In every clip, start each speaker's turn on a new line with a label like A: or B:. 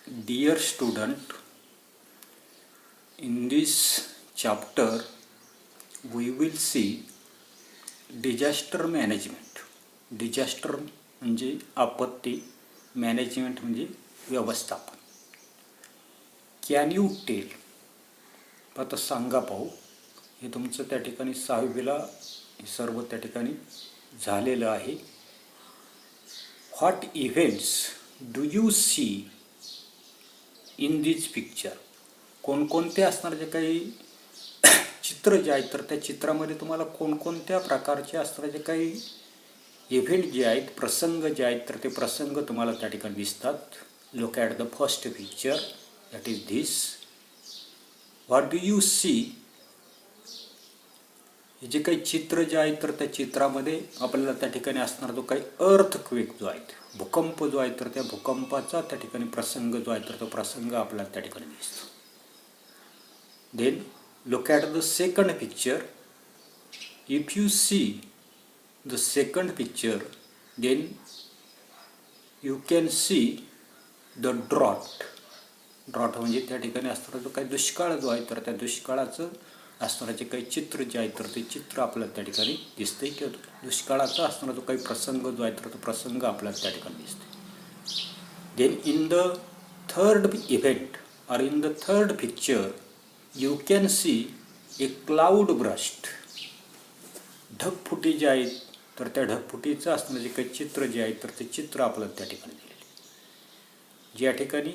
A: Dear student, in this chapter we will see disaster management. Disaster म्हणजे आपत्ती, management म्हणजे व्यवस्थापन. कॅन यू टेल, आता सांगा पाहू. हे तुमचं त्या ठिकाणी 6वीला हे सर्व त्या ठिकाणी झालेलं आहे. What events do you see in this picture? कोणकोणते असणार जे काही चित्र जे आहेत तर त्या चित्रामध्ये तुम्हाला कोणकोणत्या प्रकारचे असणारे जे काही इव्हेंट जे आहेत, प्रसंग जे आहेत तर ते प्रसंग तुम्हाला त्या ठिकाणी दिसतात. Look at the first picture, that is this. What do you see? हे जे काही चित्र जे आहे तर त्या चित्रामध्ये आपल्याला त्या ठिकाणी असणारा जो काही अर्थक्वेक जो आहे, भूकंप जो आहे तर त्या भूकंपाचा त्या ठिकाणी प्रसंग जो आहे तर तो प्रसंग आपल्याला त्या ठिकाणी दिसतो. Then look at the second picture. If you see the second picture then you can see the drought. Drought म्हणजे त्या ठिकाणी असणारा जो काही दुष्काळ जो आहे तर त्या दुष्काळाचं असणारं जे काही चित्र जे आहे तर ते चित्र आपल्याला त्या ठिकाणी दिसते, किंवा दुष्काळाचा असणारा जो काही प्रसंग जो आहे तर तो प्रसंग आपल्याला त्या ठिकाणी दिसते. Then in the third event और in the third picture you can see a cloud burst. ढगफुटी जे आहेत तर त्या ढगफुटीचं असणारं जे काही चित्र जे आहे तर ते चित्र आपल्याला त्या ठिकाणी दिलेले, ज्या ठिकाणी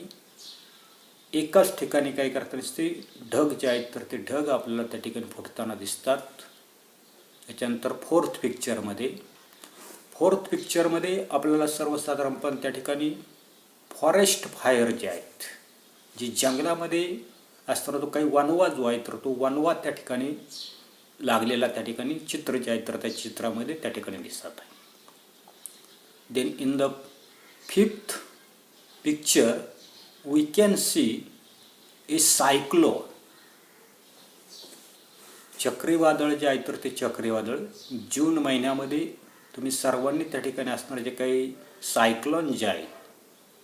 A: एकाच ठिकाणी काय करता दिसते, ढग जे आहेत तर ते ढग आपल्याला त्या ठिकाणी फुटताना दिसतात. त्याच्यानंतर फोर्थ पिक्चरमध्ये आपल्याला सर्वसाधारणपणे त्या ठिकाणी फॉरेस्ट फायर जे आहेत, जे जंगलामध्ये असताना जो काही वणवा जो आहे तर तो वणवा त्या ठिकाणी लागलेला त्या ठिकाणी चित्र जे आहे तर त्या चित्रामध्ये त्या ठिकाणी दिसत आहे. Then in the fifth picture we can see a cyclone. चक्रीवादळ जे आहे तर ते चक्रीवादळ जून महिन्यामध्ये तुम्ही सर्वांनी त्या ठिकाणी असणारे जे काही सायक्लोन जे आहे,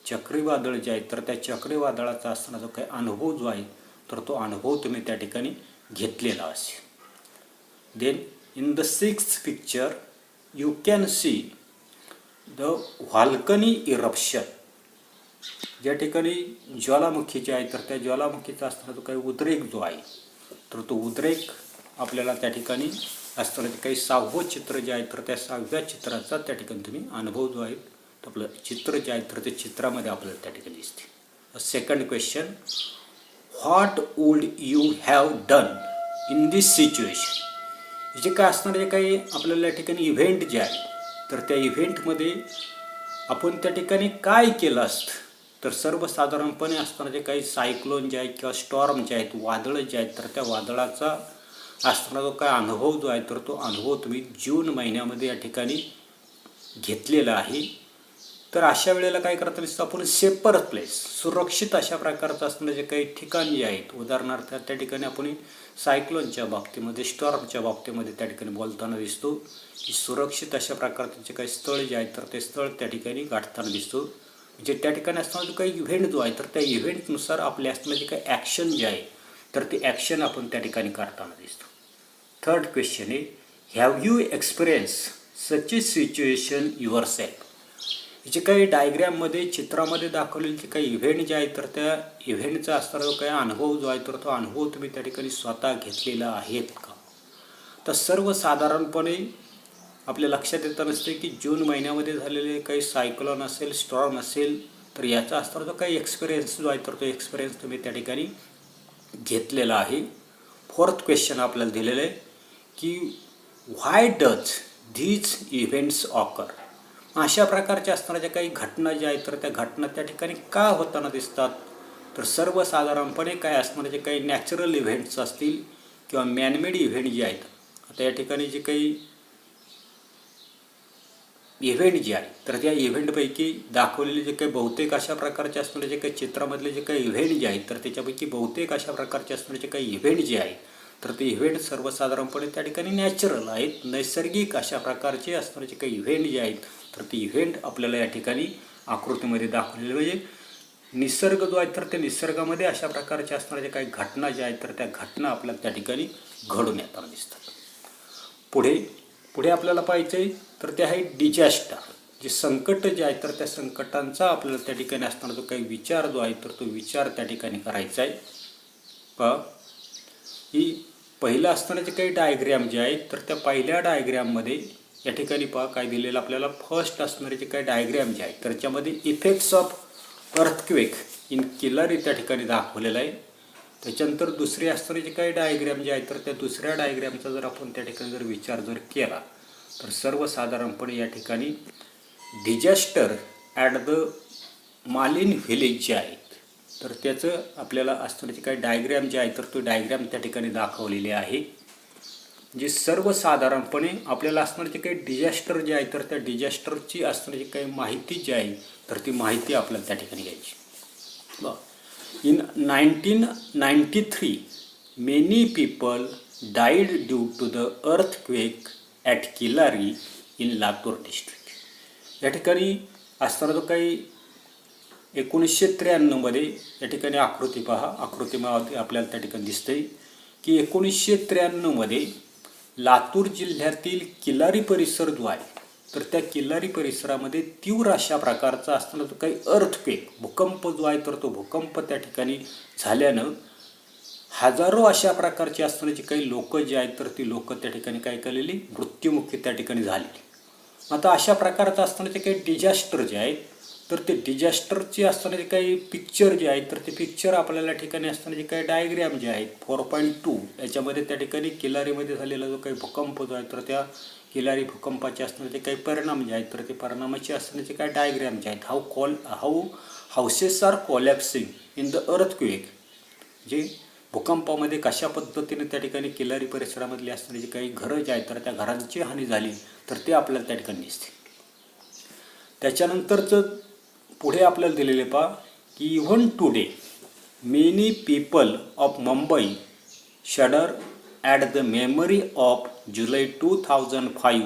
A: चक्रीवादळ जे आहे तर त्या चक्रीवादळाचा असणारा जो काही अनुभव जो आहे तर तो अनुभव तुम्ही त्या ठिकाणी घेतलेला असेल. Then in the sixth picture you can see the volcanic eruption. ज्या ठिकाणी ज्वालामुखी जे आहे तर त्या ज्वालामुखीचा असणारा जो काही उद्रेक जो आहे तर तो उद्रेक आपल्याला त्या ठिकाणी असताना जे काही 6वं चित्र जे आहे तर त्या 6व्या चित्राचा त्या ठिकाणी तुम्ही अनुभव जो आहे तर आपलं चित्र जे आहे तर ते चित्रामध्ये आपल्याला त्या ठिकाणी दिसते. Second question, what would you have done in this situation? जे काय असणारे जे काही आपल्याला या ठिकाणी इव्हेंट जे आहे तर त्या इव्हेंटमध्ये आपण त्या ठिकाणी काय केलं असतं? तर सर्वसाधारणपणे असताना जे काही सायक्लोन जे आहेत किंवा स्टॉर्म जे आहेत, वादळं जे आहेत तर त्या वादळाचा असताना जो काय अनुभव जो आहे तर तो अनुभव तुम्ही जून महिन्यामध्ये या ठिकाणी घेतलेला आहे. तर अशा वेळेला काय करता दिसतं, आपण सेपर प्लेस, सुरक्षित अशा प्रकारचं असणारे जे काही ठिकाण जे आहेत, उदाहरणार्थ त्या ठिकाणी आपण सायक्लोनच्या बाबतीमध्ये, स्टॉर्मच्या बाबतीमध्ये त्या ठिकाणी बोलताना दिसतो की सुरक्षित अशा प्रकारचे जे काही स्थळ जे आहेत तर ते स्थळ त्या ठिकाणी गाठताना दिसतो. म्हणजे त्या ठिकाणी असताना जो काही इव्हेंट जो आहे तर त्या इव्हेंटनुसार आपल्या असणारे जे काही ॲक्शन जे आहे तर ते ॲक्शन आपण त्या ठिकाणी करताना दिसतो. थर्ड क्वेश्चन आहे, have you experience such A situation your self? जे काही डायग्रॅममध्ये, चित्रामध्ये दाखवलेले जे काही इव्हेंट जे आहे तर त्या इव्हेंटचा असणारा जो काही अनुभव जो आहे तर तो अनुभव तुम्ही त्या ठिकाणी स्वतः घेतलेला आहेत का? तर सर्वसाधारणपणे आपल्या लक्षात येतं नसते की जून महिन्यामध्ये झालेले काही सायक्लोन असेल, स्टॉर्म असेल तर याचा असणारा जो काही एक्सपिरियन्स जो आहे तर तो एक्सपिरियन्स तुम्ही त्या ठिकाणी घेतलेला आहे. फोर्थ क्वेश्चन आपल्याला दिलेलं आहे की व्हाय डज धीज इव्हेंट्स ऑकर? अशा प्रकारच्या असणाऱ्या ज्या काही घटना ज्या आहेत तर त्या घटना त्या ठिकाणी का होताना दिसतात? तर सर्वसाधारणपणे काय असणारे जे काही नॅचरल इव्हेंट्स असतील किंवा मॅनमेड इव्हेंट जे आहेत, आता या ठिकाणी जे काही इव्हेंट जे आहे तर त्या इव्हेंटपैकी दाखवलेले जे काही बहुतेक अशा प्रकारचे असणारे जे काही चित्रामधले जे काही इव्हेंट जे आहेत तर त्याच्यापैकी बहुतेक अशा प्रकारचे असणारे जे काही इव्हेंट जे आहेत तर ते इव्हेंट सर्वसाधारणपणे त्या ठिकाणी नॅचरल आहेत, नैसर्गिक अशा प्रकारचे असणारे जे काही इव्हेंट जे आहेत तर ते इव्हेंट आपल्याला या ठिकाणी आकृतीमध्ये दाखवलेले म्हणजे निसर्ग जो आहे तर त्या निसर्गामध्ये अशा प्रकारच्या असणाऱ्या काही घटना ज्या आहेत तर त्या घटना आपल्याला त्या ठिकाणी घडून येताना दिसतात. पुढे आपल्याला पाहायचं आहे तर ते आहे डिझास्टर. जे संकट जे आहे तर त्या संकटांचा आपल्याला त्या ठिकाणी असणारा जो काही विचार जो आहे तर तो विचार त्या ठिकाणी करायचा आहे. पहा ही पहिलं असताना जे काही डायग्रॅम जे आहेत तर त्या पहिल्या डायग्रॅममध्ये या ठिकाणी पहा काय दिलेलं आपल्याला. फर्स्ट असणारे जे काही डायग्रॅम जे आहेत तर त्याच्यामध्ये effects of earthquake in Killari त्या ठिकाणी दाखवलेलं आहे. त्याच्यानंतर दुसरे असणारे जे काही डायग्रॅम जे आहेत तर त्या दुसऱ्या डायग्रॅमचा जर आपण त्या ठिकाणी जर विचार जर केला तर सर्वसाधारणपणे या ठिकाणी डिझास्टर ॲट द मालिन व्हिलेज जे आहेत तर त्याचं आपल्याला असणारे जे काही डायग्रॅम जे आहे तर तो डायग्रॅम त्या ठिकाणी दाखवलेले आहे. जे सर्वसाधारणपणे आपल्याला असणारे जे काही डिझास्टर जे आहे तर त्या डिझास्टरची असणारी जी काही माहिती जी आहे तर ती माहिती आपल्याला त्या ठिकाणी घ्यायची. In 1993, many people died due to the earthquake at Killari in Latur district. या ठिकाणी असणारा जो काही 1993 मध्ये या ठिकाणी आकृती पहा. आकृतीमध्ये आपल्याला त्या ठिकाणी दिसतंय की 1993 मध्ये लातूर जिल्ह्यातील किल्लारी परिसर जो आहे तर त्या किल्लारी परिसरामध्ये तीव्र अशा प्रकारचा असताना जो काही अर्थक्वेक भूकंप जो आहे तर तो भूकंप त्या ठिकाणी झाल्यानं हजारो अशा प्रकारची असताना जी काही लोक जे आहेत तर ती लोक त्या ठिकाणी काय केलेली मृत्युमुखी त्या ठिकाणी झालेली. आता अशा प्रकारचं असताना जे काही डिझास्टर जे आहेत तर ते डिझास्टरचे असताना जे काही पिक्चर जे आहेत तर ते पिक्चर आपल्याला ठिकाणी असताना जे काही डायग्रॅम जे आहेत 4.2 याच्यामध्ये त्या ठिकाणी किल्लारीमध्ये झालेला जो काही भूकंप जो आहे तर त्या किल्लारी भूकंपाचे असणारे जे काही परिणाम जे आहेत तर ते परिणामाचे असणारे जे काही डायग्रॅम जे आहेत how houses are collapsing in the earthquake. जे भूकंपामध्ये कशा पद्धतीने त्या ठिकाणी किल्लारी परिसरामधली असणारी जी काही घरं जे आहेत तर त्या घरांची हानी झाली तर ते आपल्याला त्या ठिकाणी दिसते. त्याच्यानंतरचं पुढे आपल्याला दिलेले पहा की even today many people of Mumbai शडर at the memory of July 2005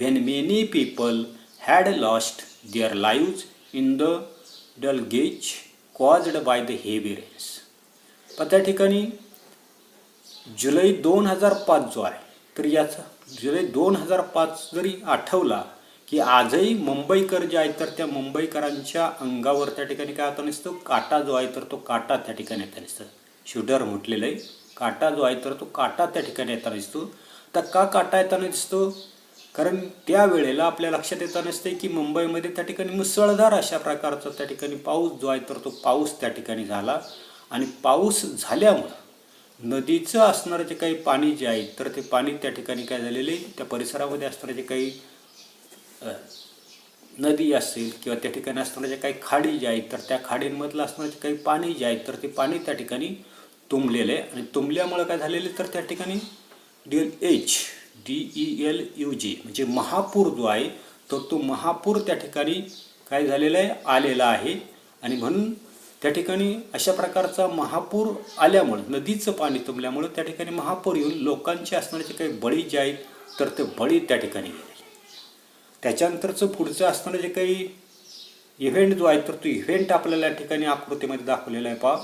A: when many people had lost their lives in the deluge caused by the heavy rains. पण त्या ठिकाणी जुलै 2005 जो आहे तर याचा जुलै 2005 जरी आठवला की आजही मुंबईकर जे आहेत तर त्या मुंबईकरांच्या अंगावर त्या ठिकाणी काय होता नसतो काटा जो आहे तर तो काटा त्या ठिकाणी येता नसतं. शूडर म्हटलेलं आहे. काटा जो आहे तर तो काटा त्या ठिकाणी येता नसतो. तर का काटा येताना दिसतो कारण त्यावेळेला आपल्या लक्षात येताना नसते की मुंबईमध्ये त्या ठिकाणी मुसळधार अशा प्रकारचा त्या ठिकाणी पाऊस जो आहे तर तो पाऊस त्या ठिकाणी झाला आणि पाऊस झाल्यामुळं नदीचं असणारं जे काही पाणी जे आहे तर ते पाणी त्या ठिकाणी काय झालेले त्या परिसरामध्ये असणारे जे काही नदी असेल किंवा त्या ठिकाणी असणारे जे काही खाडी जे आहेत तर त्या खाडींमधलं असणारे जे काही पाणी जे आहे तर ते पाणी त्या ठिकाणी तुंबलेलं आहे आणि तुंबल्यामुळं काय झालेले तर त्या ठिकाणी DELUG म्हणजे महापूर जो आहे तर तो महापूर त्या ठिकाणी काय झालेला आहे आलेला आहे. आणि म्हणून त्या ठिकाणी अशा प्रकारचा महापूर आल्यामुळं नदीचं पाणी तुंबल्यामुळं त्या ठिकाणी महापूर येऊन लोकांचे असणारे काही बळी जे आहेत तर ते बळी त्या ठिकाणी गेले. त्याच्यानंतरचं पुढचं असणारं जे काही इव्हेंट जो आहे तर तो इव्हेंट आपल्याला या ठिकाणी आकृतीमध्ये दाखवलेला आहे. पहा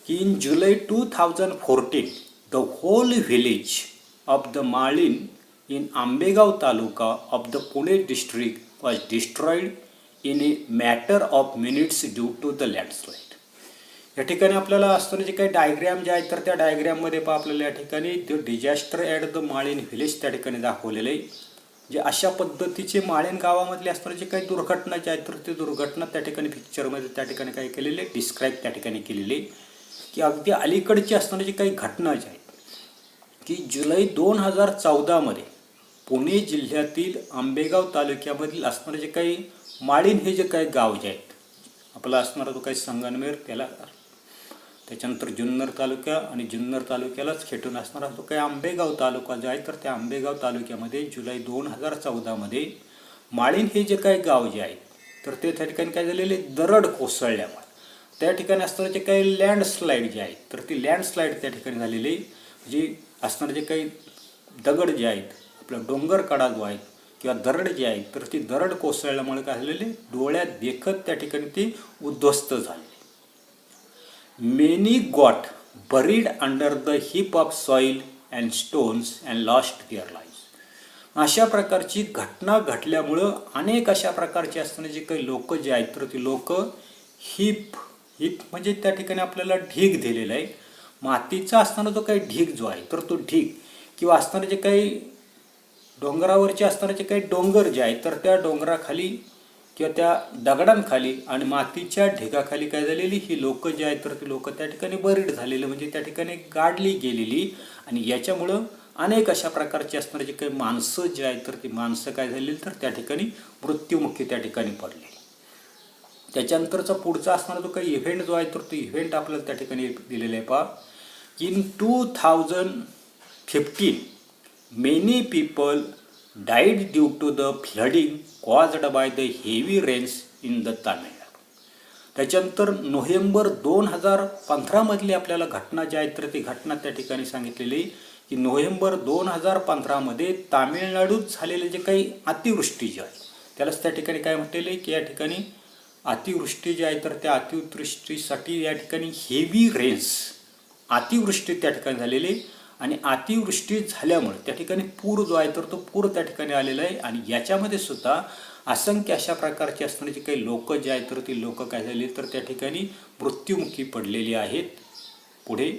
A: की in July 2014 the whole village of the Malin in Ambegaon Taluka of the Pune district was destroyed in a matter of minutes due to the landslide. या ठिकाणी आपल्याला असताना जे काही डायग्रॅम जे आहेत तर त्या डायग्रॅममध्ये पहा आपल्याला या ठिकाणी the disaster at the Malin village त्या ठिकाणी दाखवलेलं आहे. जे अशा पद्धतीचे माळीन गावामधले असणारे जे काही दुर्घटना जे आहेत तर ते दुर्घटना त्या ठिकाणी पिक्चरमध्ये त्या ठिकाणी काय केलेले डिस्क्राईब त्या ठिकाणी केलेले की अगदी अलीकडची असणारी जी काही घटना ज्या आहेत की जुलै 2014 मध्ये पुणे जिल्ह्यातील आंबेगाव तालुक्यामधील असणारे जे काही माळीन हे जे काही गाव जे आहेत आपला असणारा जो काही संगमनेर त्याला त्याच्यानंतर जुन्नर तालुका आणि जुन्नर तालुक्यालाच खेटून असणारा जो काही आंबेगाव तालुका जो आहे तर त्या आंबेगाव तालुक्यामध्ये जुलै 2014 मध्ये माळीन हे जे काही गाव जे आहे तर ते त्या ठिकाणी काय झालेले दरड कोसळल्यामुळे त्या ठिकाणी असणारे जे काही लँडस्लाईड जे आहेत तर ती लँडस्लाईड त्या ठिकाणी झालेली जी असणारे जे काही दगड जे आहेत आपला डोंगर कडा जो आहे किंवा दरड जी आहे तर ती दरड कोसळल्यामुळे काय झालेली डोळ्यात देखत त्या ठिकाणी ती उद्ध्वस्त झाली. Many got buried under the heap of soil and stones and lost their live. अशा प्रकारची घटना घडल्यामुळं अनेक अशा प्रकारचे असताना जे काही लोक जे आहेत तर ते लोक हिप म्हणजे त्या ठिकाणी आपल्याला ढीग दिलेला आहे. मातीचा असताना जो काही ढीग जो आहे तर तो ढीग किंवा असताना जे काही डोंगरावरचे असताना जे काही डोंगर जे आहेत तर त्या डोंगराखाली किंवा त्या दगडांखाली आणि मातीच्या ढिगाखाली काय झालेली ही लोक जे आहेत तर ती लोक त्या ठिकाणी बरीड झालेली म्हणजे त्या ठिकाणी गाडली गेलेली. आणि याच्यामुळं अनेक अशा प्रकारची असणारी जे काही माणसं जे आहेत तर ती माणसं काय झालेली तर त्या ठिकाणी मृत्युमुखी त्या ठिकाणी पडलेली. त्याच्यानंतरचा पुढचा असणारा जो काही इव्हेंट जो आहे तर तो इव्हेंट आपल्याला त्या ठिकाणी दिलेला आहे. पहा, in 2015 many people died due to the flooding caused by the heavy rains in the Tamil Nadu. त्याच्यानंतर नोव्हेंबर 2015 मधली आपल्याला घटना जी आहे तर ती घटना त्या ठिकाणी सांगितलेली की नोव्हेंबर 2015 मध्ये तामिळनाडूत झालेले जे काही अतिवृष्टी जी आहे त्यालाच त्या ठिकाणी काय म्हटलेले की या ठिकाणी अतिवृष्टी जी आहे तर त्या अतिवृष्टीसाठी या ठिकाणी हेवी रेन्स अतिवृष्टी त्या ठिकाणी झालेली. आणि अतिवृष्टी झाल्यामुळे त्या ठिकाणी पूर जो आहे तर तो पूर त्या ठिकाणी आलेला आहे. आणि याच्यामध्ये सुद्धा असंख्य अशा प्रकारचे असणारे जे काही लोक जे आहेत तर ती लोक काय झाली तर त्या ठिकाणी मृत्युमुखी पडलेली आहेत. पुढे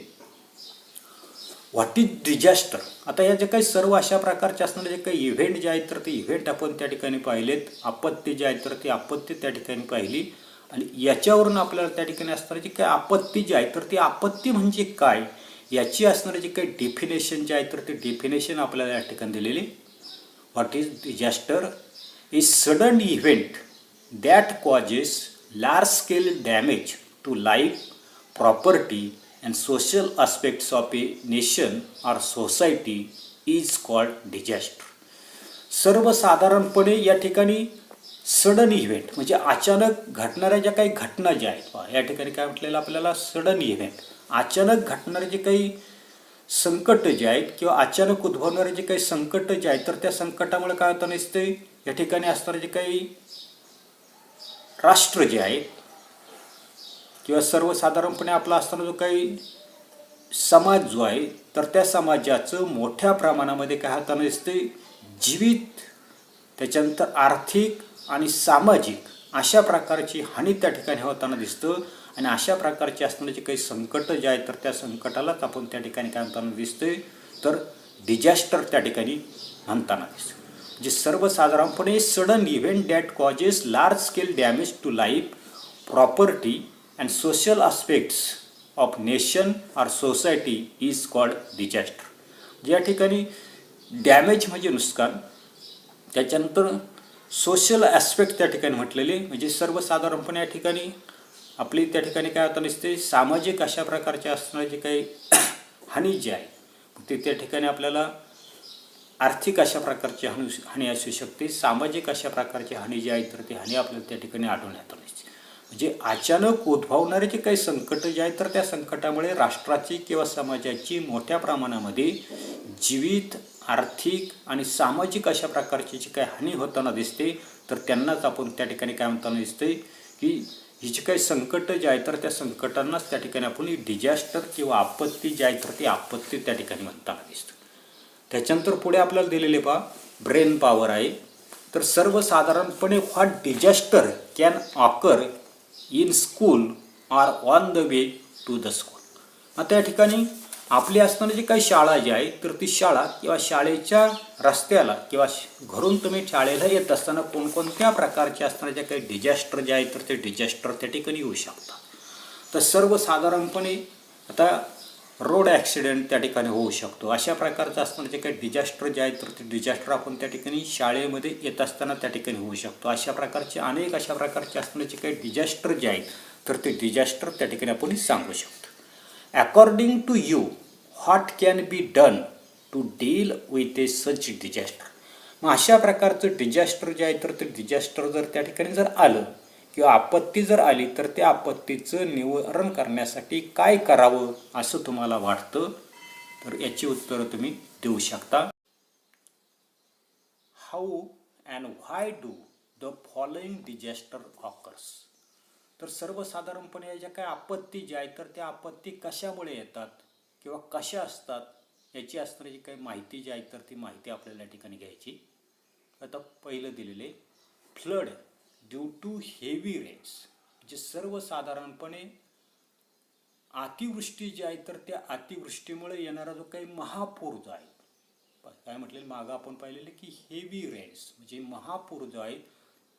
A: व्हॉट इज डिझास्टर. आता या जे काही सर्व अशा प्रकारचे असणारे जे काही इव्हेंट जे आहेत तर ते इव्हेंट आपण त्या ठिकाणी पाहिलेत. आपत्ती जे आहेत तर ती आपत्ती त्या ठिकाणी पाहिली. आणि याच्यावरून आपल्याला त्या ठिकाणी असणारी जी काही आपत्ती जी आहे तर ती आपत्ती म्हणजे काय याची असणारी जी काही डेफिनेशन जे आहे तर ते डेफिनेशन आपल्याला या ठिकाणी दिलेली. What is disaster is sudden event that causes large scale damage to life, property and social aspects of a nation or society is called disaster. सर्वसाधारणपणे या ठिकाणी सडन इव्हेंट म्हणजे अचानक घडणाऱ्या ज्या काही घटना ज्या आहेत या ठिकाणी काय म्हटलेलं आपल्याला सडन इव्हेंट अचानक घडणारे जे काही संकट जे आहेत किंवा अचानक उद्भवणारे जे काही संकट जे आहेत तर त्या संकटामुळे काय होतं नसते या ठिकाणी असणारे जे काही राष्ट्र जे आहे किंवा सर्वसाधारणपणे आपला असताना जो काही समाज जो आहे तर त्या समाजाचं मोठ्या प्रमाणामध्ये काय होतं नसते जीवित त्याच्यानंतर आर्थिक आणि सामाजिक अशा प्रकारची हानी त्या ठिकाणी होताना दिसतं. आणि अशा प्रकारचे असणारे जे काही संकट जे आहेत तर त्या संकटालाच आपण त्या ठिकाणी काय म्हणताना दिसतोय तर डिझास्टर त्या ठिकाणी म्हणताना दिसतं. जे सर्वसाधारणपणे sudden event that causes large scale damage to life, property and social aspects of nation or society is called disaster. ज्या ठिकाणी डॅमेज म्हणजे नुकसान त्याच्यानंतर सोशल ॲस्पेक्ट त्या ठिकाणी म्हटलेले म्हणजे सर्वसाधारणपणे या ठिकाणी आपली त्या ठिकाणी काय होतं नसते सामाजिक अशा प्रकारचे असणारे जे काही हानी जी आहे ते त्या ठिकाणी आपल्याला आर्थिक अशा प्रकारची हानी असू शकते. सामाजिक अशा प्रकारची हानी जी आहे तर ती हानी आपल्याला त्या ठिकाणी आढळून येत नसते. म्हणजे अचानक उद्भवणारे जे काही संकट जे आहेत तर त्या संकटामुळे राष्ट्राची किंवा समाजाची मोठ्या प्रमाणामध्ये जीवित आर्थिक आणि सामाजिक अशा प्रकारची जी काही हानी होताना दिसते तर त्यांनाच आपण त्या ठिकाणी काय म्हणताना दिसते की ही जी काही संकट जे आहे तर त्या संकटांनाच त्या ठिकाणी आपण डिझास्टर किंवा आपत्ती जी आहे तर ती आपत्ती त्या ठिकाणी म्हणताना दिसतं. त्याच्यानंतर पुढे आपल्याला दिलेले पहा ब्रेन पॉवर आहे. तर सर्वसाधारणपणे what disaster can occur in school or on the way to the school. आता या ठिकाणी आपली असणारी जी काही शाळा जी आहे तर ती शाळा किंवा शाळेच्या रस्त्याला किंवा घरून तुम्ही शाळेला येत असताना कोणकोणत्या प्रकारचे असणारे जे काही डिझास्टर जे आहे तर ते डिझास्टर त्या ठिकाणी येऊ शकतात. तर सर्वसाधारणपणे आता रोड ॲक्सिडेंट त्या ठिकाणी होऊ शकतो. अशा प्रकारचं असणारे जे काही डिझास्टर जे आहे तर ते डिझास्टर आपण त्या ठिकाणी शाळेमध्ये येत असताना त्या ठिकाणी होऊ शकतो. अशा प्रकारचे अनेक अशा प्रकारचे असणारे जे काही डिझास्टर जे आहेत तर ते डिझास्टर त्या ठिकाणी आपण सांगू शकतो. According to you what can be done to deal with a such disaster. मग अशा प्रकारचं डिझास्टर जे आहे तर ते डिझास्टर जर त्या ठिकाणी जर आलं किंवा आपत्ती जर आली तर त्या आपत्तीचं निवारण करण्यासाठी काय करावं असं तुम्हाला वाटतं तर याची उत्तरं तुम्ही देऊ शकता. How and why do the following disaster occurs. तर सर्वसाधारणपणे या ज्या काही आपत्ती ज्या आहेत तर त्या आपत्ती कशामुळे येतात किंवा कशा असतात याची असणारी जी काही माहिती जी आहे तर ती माहिती आपल्याला या ठिकाणी घ्यायची. आता पहिलं दिलेले flood due to heavy rains, जे सर्वसाधारणपणे अतिवृष्टी जी आहे तर त्या अतिवृष्टीमुळे येणारा जो काही महापूर जो आहे, काय म्हटलेलं मागं आपण पाहिलेलं की हेवी रेन्स म्हणजे महापूर जो आहे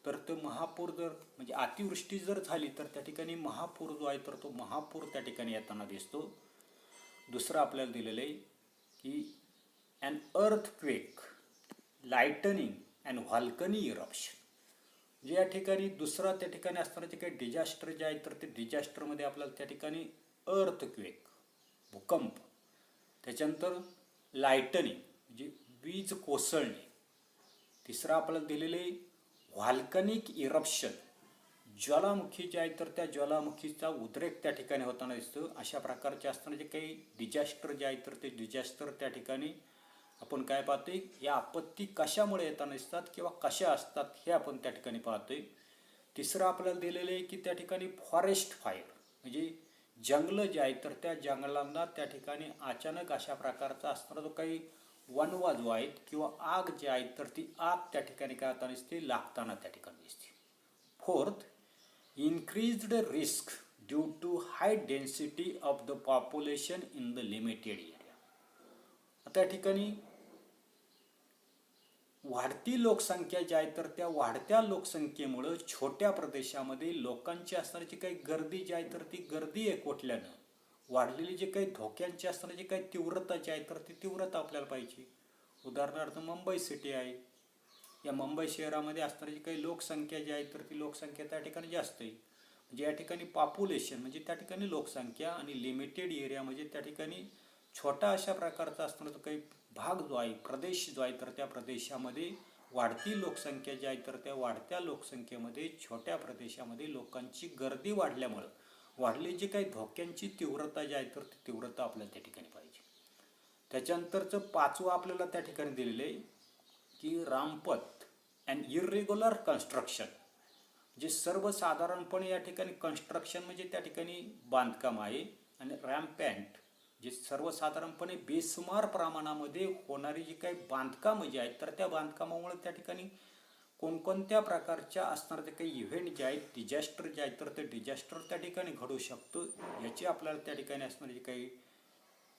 A: तर तो महापूर जर म्हणजे अतिवृष्टी जर झाली तर त्या ठिकाणी महापूर जो आहे तर तो महापूर त्या ठिकाणी येताना दिसतो. दुसरं आपल्याला दिलेलं आहे की an earthquake, lightning and volcanic eruption, जे या ठिकाणी दुसरा त्या ठिकाणी असणारे जे काही डिझास्टर जे आहे तर ते डिझास्टरमध्ये आपल्याला त्या ठिकाणी अर्थक्वेक भूकंप, त्याच्यानंतर लायटनिंग म्हणजे वीज कोसळणे, तिसरं आपल्याला दिलेले व्हॉल्कनिक इरप्शन, ज्वालामुखी जे आहे तर त्या ज्वालामुखीचा उद्रेक त्या ठिकाणी होताना दिसतो. अशा प्रकारचे असताना जे काही डिझास्टर जे आहे तर ते डिझास्टर त्या ठिकाणी आपण काय पाहतोय, या आपत्ती कशामुळे येताना दिसतात किंवा कशा असतात हे आपण त्या ठिकाणी पाहतोय. तिसरं आपल्याला दिलेलं आहे की त्या ठिकाणी फॉरेस्ट फायर म्हणजे जंगलं जे आहेत तर त्या जंगलांना त्या ठिकाणी अचानक अशा प्रकारचा असणारा जो काही वणवा जो आहे किंवा आग जी आहे तर ती आग त्या ठिकाणी काय होताना दिसते, लागताना त्या ठिकाणी दिसते. Fourth, increased risk due to high density of the population in the limited area. आता या ठिकाणी वाढती लोकसंख्या जी आहे तर त्या वाढत्या लोकसंख्येमुळं छोट्या प्रदेशामध्ये लोकांची असणारी काही गर्दी जी आहे तर ती गर्दी एकवटल्यानं वाढलेली जे काही धोक्यांची असणारी जी काही तीव्रता जी आहे तर ती तीव्रता आपल्याला पाहिजे. उदाहरणार्थ मुंबई सिटी आहे, या मुंबई शहरामध्ये असणारी जी काही लोकसंख्या जी आहे तर ती लोकसंख्या त्या ठिकाणी जास्त आहे. म्हणजे या ठिकाणी पॉप्युलेशन म्हणजे त्या ठिकाणी लोकसंख्या आणि लिमिटेड एरिया म्हणजे त्या ठिकाणी छोटा अशा प्रकारचा असणारा जो काही भाग जो आहे प्रदेश जो आहे तर त्या प्रदेशामध्ये वाढती लोकसंख्या जी आहे तर त्या वाढत्या लोकसंख्येमध्ये छोट्या प्रदेशामध्ये लोकांची गर्दी वाढल्यामुळं वाढली जी काही धोक्यांची तीव्रता जी आहे तर ती तीव्रता आपल्याला त्या ठिकाणी पाहिजे. त्याच्यानंतरचं पाचवं आपल्याला त्या ठिकाणी दिलेलं आहे की रामपथ अँड इरेग्युलर कन्स्ट्रक्शन, जे सर्वसाधारणपणे या ठिकाणी कन्स्ट्रक्शन म्हणजे त्या ठिकाणी बांधकाम आहे, आणि रॅम्पॅन्ट जे सर्वसाधारणपणे बेसुमार प्रमाणामध्ये होणारी जी काही बांधकामं जी आहेत तर त्या बांधकामामुळे त्या ठिकाणी कोणकोणत्या प्रकारच्या असणारे जे काही इव्हेंट जे आहेत डिझास्टर जे आहेत तर ते डिझास्टर त्या ठिकाणी घडू शकतो, याची आपल्याला त्या ठिकाणी असणारी जी काही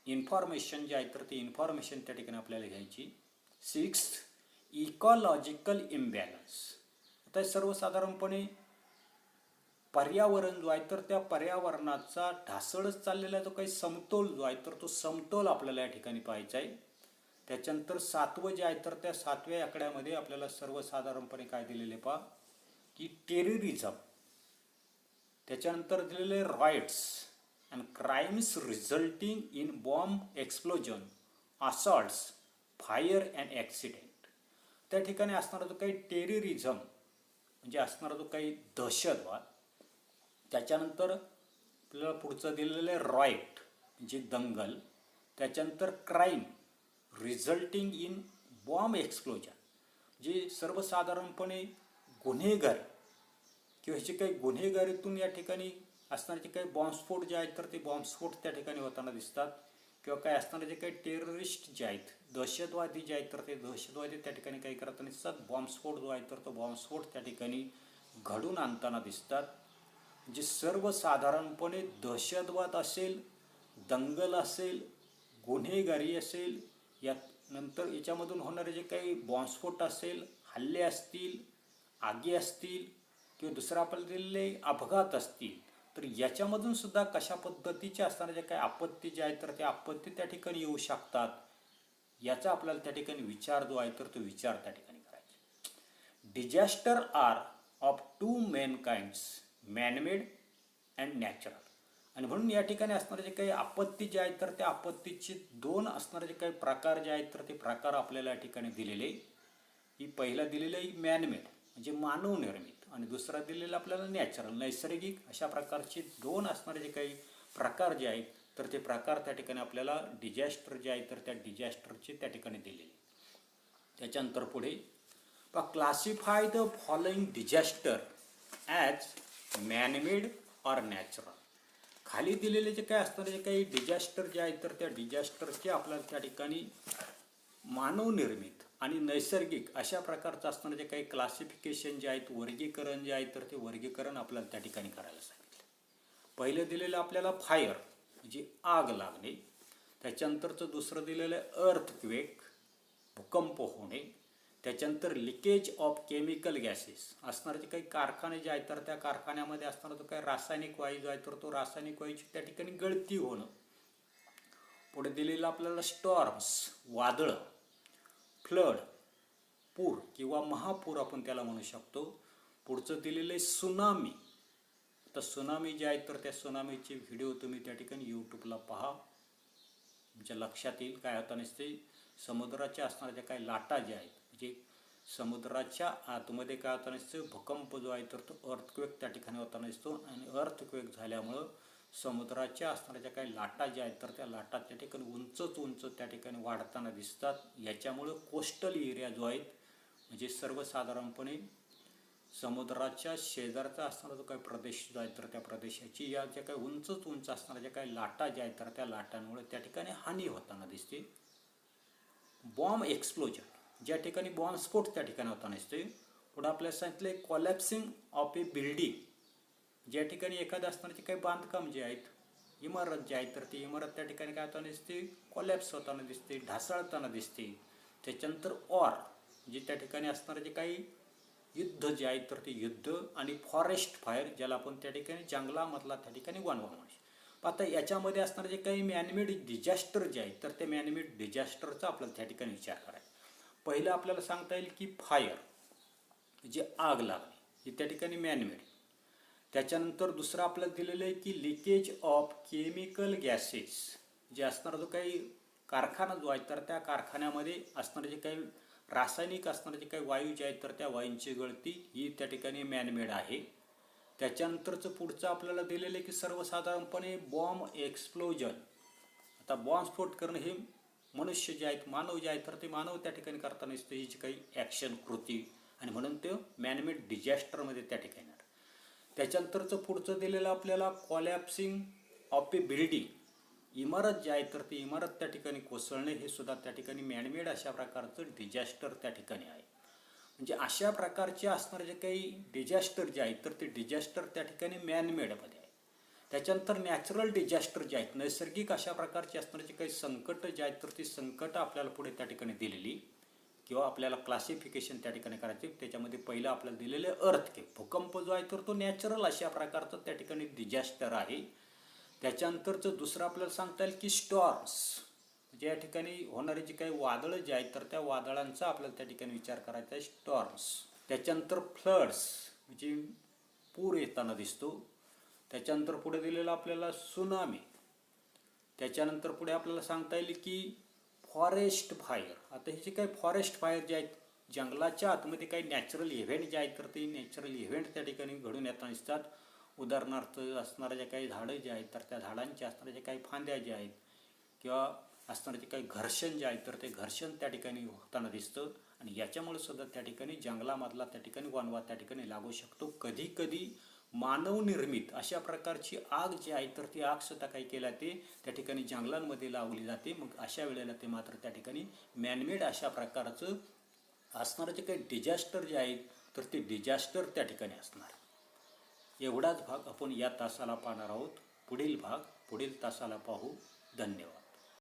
A: इन्फॉर्मेशन जे आहे तर ती इन्फॉर्मेशन त्या ठिकाणी आपल्याला घ्यायची. Sixth, ecological imbalance. आता सर्वसाधारणपणे पर्यावरण जो आहे तर त्या पर्यावरणाचा ढासळत चाललेला जो काही समतोल जो आहे तर तो समतोल आपल्याला या ठिकाणी पाहायचा आहे. त्याच्यानंतर सातवं जे आहे तर त्या सातव्या आकड्यामध्ये आपल्याला सर्वसाधारणपणे काय दिलेले पहा की टेररिझम, त्याच्यानंतर दिलेले riots and crimes resulting in bomb explosion, assaults, fire and accident. त्या ठिकाणी असणारा जो काही टेररिझम म्हणजे असणारा जो काही दहशतवाद, त्याच्यानंतर आपल्याला पुढचं दिलेलं आहे राईट म्हणजे दंगल, त्याच्यानंतर crime resulting in bomb explosion, जे सर्वसाधारणपणे गुन्हेगार किंवा जे काही गुन्हेगारीतून या ठिकाणी असणारे जे काही बॉम्बस्फोट जे आहेत तर ते बॉम्बस्फोट त्या ठिकाणी होताना दिसतात, किंवा काय असणारे जे काही टेररिस्ट जे आहेत दहशतवादी जे आहेत तर ते दहशतवादी त्या ठिकाणी काही करताना दिसतात. बॉम्बस्फोट जो आहे तर तो बॉम्बस्फोट त्या ठिकाणी घडून आणताना दिसतात. जे सर्वसाधारणपणे दहशतवाद असेल, दंगल असेल, गुन्हेगारी असेल, यानंतर याच्यामधून होणारे जे काही बॉम्बस्फोट असेल, हल्ले असतील, आगी असतील किंवा दुसरं आपल्याला दिलेले अपघात असतील, तर याच्यामधून सुद्धा कशा पद्धतीचे असणारे जे काही आपत्ती जे आहेत तर त्या आपत्ती त्या ठिकाणी येऊ शकतात, याचा आपल्याला त्या ठिकाणी विचार जो आहे तर तो विचार त्या ठिकाणी करायचा. Disaster are of two main kinds, manmade and natural. आणि म्हणून या ठिकाणी असणारे जे काही आपत्ती जे आहेत तर त्या आपत्तीचे दोन असणारे जे काही प्रकार जे आहेत तर ते प्रकार आपल्याला या ठिकाणी दिलेले. ही पहिला दिलेलं आहे मॅनमेड म्हणजे मानवनिर्मित, आणि दुसरा दिलेला आपल्याला नॅचरल नैसर्गिक. अशा प्रकारचे दोन असणारे जे काही प्रकार जे आहेत तर ते प्रकार त्या ठिकाणी आपल्याला डिझास्टर जे आहे तर त्या डिझास्टरचे त्या ठिकाणी दिलेले. त्याच्यानंतर पुढे classify the following disaster as man-made or natural. खाली दिलेले जे काय असणार जे काही डिझास्टर जे आहेत तर त्या डिझास्टरचे आपल्याला त्या ठिकाणी मानवनिर्मित आणि नैसर्गिक अशा प्रकारचं असणारं जे काही क्लासिफिकेशन जे आहेत, वर्गीकरण जे आहे तर ते वर्गीकरण आपल्याला त्या ठिकाणी करायला सांगितलं. पहिलं दिलेलं आपल्याला फायर म्हणजे आग लागणे, त्याच्यानंतरचं दुसरं दिलेलं आहे अर्थक्वेक भूकंप होणे, त्याच्यानंतर लिकेज ऑफ केमिकल गॅसेस असणारे जे काही कारखाने जे आहेत तर त्या कारखान्यामध्ये असणारा जो काही रासायनिक वायू जो आहे तर तो रासायनिक वायूची त्या ठिकाणी गळती होणं. पुढे दिलेलं आपल्याला स्टॉर्म्स वादळं, फ्लड पूर किंवा महापूर आपण त्याला म्हणू शकतो. पुढचं दिलेलं आहे सुनामी. तर सुनामी जे आहेत तर त्या सुनामीचे व्हिडिओ तुम्ही त्या ठिकाणी यूट्यूबला पहा, तुमच्या लक्षात येईल. काय होता नसते समुद्राच्या असणाऱ्या ज्या काही लाटा ज्या आहेत म्हणजे समुद्राच्या आतमध्ये काय होता नसतं भूकंप जो आहे तर तो अर्थक्वेक त्या ठिकाणी होता नसतो आणि अर्थक्वेक झाल्यामुळं समुद्राच्या असणाऱ्या ज्या काही लाटा ज्या आहेत तर त्या लाटा त्या ठिकाणी उंच त्या ठिकाणी वाढताना दिसतात. याच्यामुळं कोस्टल एरिया जो आहेत म्हणजे सर्वसाधारणपणे समुद्राच्या शेजारचा असणारा जो काही प्रदेश जो आहे तर त्या प्रदेशाची या ज्या काही उंच असणाऱ्या ज्या काही लाटा ज्या आहेत तर त्या लाटांमुळे त्या ठिकाणी हानी होताना दिसते. बॉम्ब एक्सप्लोजन ज्या ठिकाणी बॉम्बस्फोट त्या ठिकाणी होताना दिसते. पुढे आपल्याला सांगितलं आहे कॉलॅप्सिंग ऑफ ए बिल्डिंग ज्या ठिकाणी एखादं असणारे काही बांधकाम जे आहेत इमारत जे आहेत तर ती इमारत त्या ठिकाणी काय होताना दिसते कॉलॅप्स होताना दिसते, ढासळताना दिसते. त्याच्यानंतर ऑर जे त्या ठिकाणी असणारे जे काही युद्ध जे आहेत तर ते युद्ध आणि फॉरेस्ट फायर ज्याला आपण त्या ठिकाणी जंगलामधला त्या ठिकाणी वनवा म्हणू. आता याच्यामध्ये असणारे जे काही मॅनमेड डिझास्टर जे आहेत तर ते मॅनमेड डिझास्टरचा आपल्याला त्या ठिकाणी विचार करायचा. पहिलं आपल्याला सांगता येईल की फायर जे आग लागणे हे त्या ठिकाणी मॅनमेड. त्याच्यानंतर दुसरं आपल्याला दिलेलं आहे की लिकेज ऑफ केमिकल गॅसेस जे असणारा जो काही कारखाना जो आहे तर त्या कारखान्यामध्ये असणारे जे काही रासायनिक असणारे जे काही वायू जे आहेत तर त्या वायूंची गळती ही त्या ठिकाणी मॅनमेड आहे. त्याच्यानंतरचं पुढचं आपल्याला दिलेलं आहे की सर्वसाधारणपणे बॉम्ब एक्सप्लोजन. आता बॉम्बस्फोट करणं हे मनुष्य जे आहेत मानव जे आहेत तर ते मानव त्या ठिकाणी करताना दिसतं ही जी काही ॲक्शन कृती आणि म्हणून ते मॅनमेड डिझास्टरमध्ये त्या ठिकाणी. त्याच्यानंतरचं पुढचं दिलेलं आपल्याला कॉलॅप्सिंग ऑफ ए बिल्डिंग इमारत जे आहे तर ती इमारत त्या ठिकाणी कोसळणे हे सुद्धा त्या ठिकाणी मॅनमेड अशा प्रकारचं डिझास्टर त्या ठिकाणी आहे. म्हणजे अशा प्रकारचे असणारे जे काही डिझास्टर जे आहेत तर ते डिझास्टर त्या ठिकाणी मॅनमेडमध्ये आहे. त्याच्यानंतर नॅचरल डिझास्टर जे आहेत नैसर्गिक अशा प्रकारचे असणारे जे काही संकट जे आहेत तर ती संकट आपल्याला पुढे त्या ठिकाणी दिलेली किंवा आपल्याला क्लासिफिकेशन त्या ठिकाणी करायचे. त्याच्यामध्ये पहिलं आपल्याला दिलेलं आहे अर्थक्वेक भूकंप जो आहे तर तो नॅचरल अशा प्रकारचं त्या ठिकाणी डिझास्टर आहे. त्याच्यानंतरचं दुसरं आपल्याला सांगता येईल की स्टॉर्म्स ज्या ठिकाणी होणारे जे काही वादळं जे आहेत तर त्या वादळांचा आपल्याला त्या ठिकाणी विचार करायचा आहे स्टॉर्म्स. त्याच्यानंतर फ्लड्स म्हणजे पूर येताना दिसतो. त्याच्यानंतर पुढे दिलेलं आपल्याला सुनामी. त्याच्यानंतर पुढे आपल्याला सांगता येईल की फॉरेस्ट फायर. आता हे जे काही फॉरेस्ट फायर जे आहेत जंगलाच्या आतमध्ये काही नॅचरल इव्हेंट जे आहेत तर ते नॅचरल इव्हेंट त्या ठिकाणी घडून येताना दिसतात. उदाहरणार्थ असणाऱ्या ज्या काही झाडं जे आहेत तर त्या झाडांच्या असणाऱ्या ज्या काही फांद्या ज्या आहेत किंवा असणारे जे काही घर्षण जे आहेत तर ते घर्षण त्या ठिकाणी होताना दिसतं आणि याच्यामुळे सुद्धा त्या ठिकाणी जंगलामधला त्या ठिकाणी वनवा त्या ठिकाणी लागू शकतो. कधी कधी मानवनिर्मित अशा प्रकारची आग जी आहे तर ती आग सुद्धा काही केला ते त्या ठिकाणी जंगलांमध्ये लावली जाते. मग अशा वेळेला ते मात्र त्या ठिकाणी मॅनमेड अशा प्रकारचं असणारं जे काही डिझास्टर जे आहेत तर ते डिझास्टर त्या ठिकाणी असणार. एवढाच भाग आपण या तासाला पाहणार आहोत. पुढील भाग पुढील तासाला पाहू. धन्यवाद.